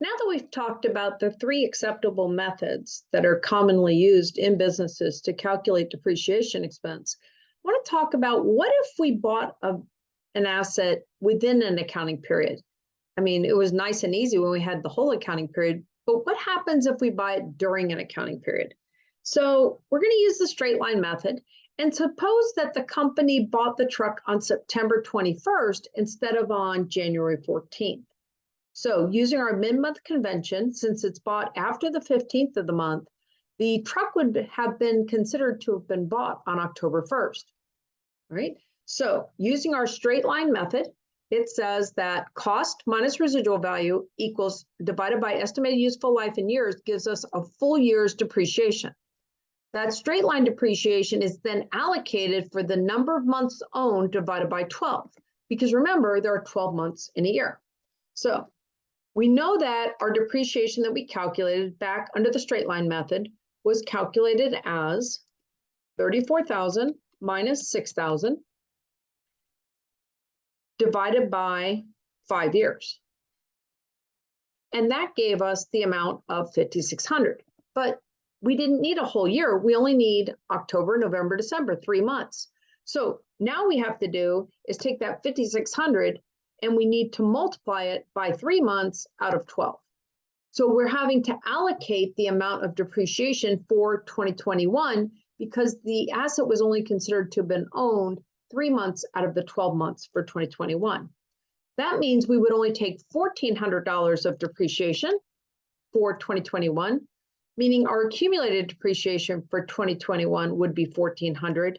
Now that we've talked about the three acceptable methods that are commonly used in businesses to calculate depreciation expense, I want to talk about what if we bought an asset within an accounting period? I mean, it was nice and easy when we had the whole accounting period, but what happens if we buy it during an accounting period? So we're going to use the straight line method. And suppose that the company bought the truck on September 21st instead of on January 14th. So using our mid-month convention, since it's bought after the 15th of the month, the truck would have been considered to have been bought on October 1st, right? So using our straight line method, it says that cost minus residual value equals divided by estimated useful life in years gives us a full year's depreciation. That straight line depreciation is then allocated for the number of months owned divided by 12, because remember, there are 12 months in a year. So we know that our depreciation that we calculated back under the straight line method was calculated as 34,000 minus 6,000 divided by 5 years. And that gave us the amount of 5,600. But we didn't need a whole year. We only need October, November, December, 3 months. So now we have to do is take that 5,600 and we need to multiply it by 3 months out of 12. So we're having to allocate the amount of depreciation for 2021 because the asset was only considered to have been owned 3 months out of the 12 months for 2021. That means we would only take $1,400 of depreciation for 2021, meaning our accumulated depreciation for 2021 would be $1,400,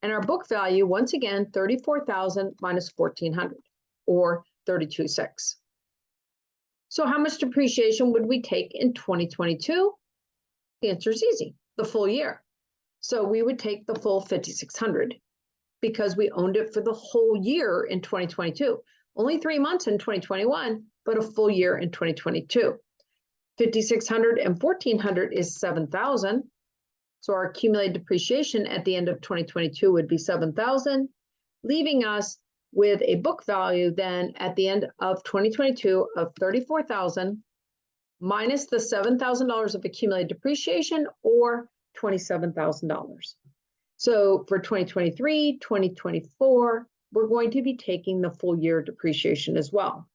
and our book value, once again, 34,000 minus 1,400. Or 32.6. So how much depreciation would we take in 2022? The answer is easy, the full year. So we would take the full 5,600 because we owned it for the whole year in 2022. Only 3 months in 2021, but a full year in 2022. 5,600 and 1,400 is 7,000. So our accumulated depreciation at the end of 2022 would be 7,000, leaving us with a book value then at the end of 2022 of 34,000 minus the $7,000 of accumulated depreciation, or $27,000. So for 2023, 2024, we're going to be taking the full year depreciation as well.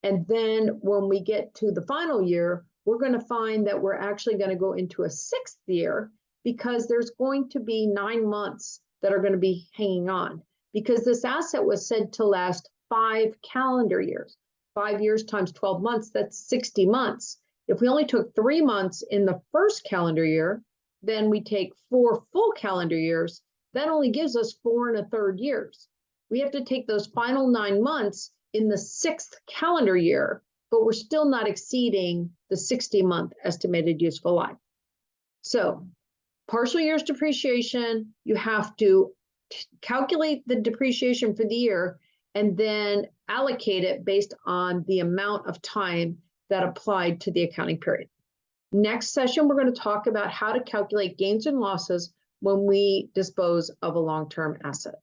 And then when we get to the final year, we're going to find that we're actually going to go into a 6th year because there's going to be 9 months that are going to be hanging on, because this asset was said to last 5 calendar years. 5 years times 12 months, that's 60 months. If we only took 3 months in the first calendar year, then we take 4 full calendar years. That only gives us 4 1/3 years. We have to take those final 9 months in the 6th calendar year, but we're still not exceeding the 60-month estimated useful life. So partial year's depreciation, you have to calculate the depreciation for the year and then allocate it based on the amount of time that applied to the accounting period. Next session, we're going to talk about how to calculate gains and losses when we dispose of a long-term asset.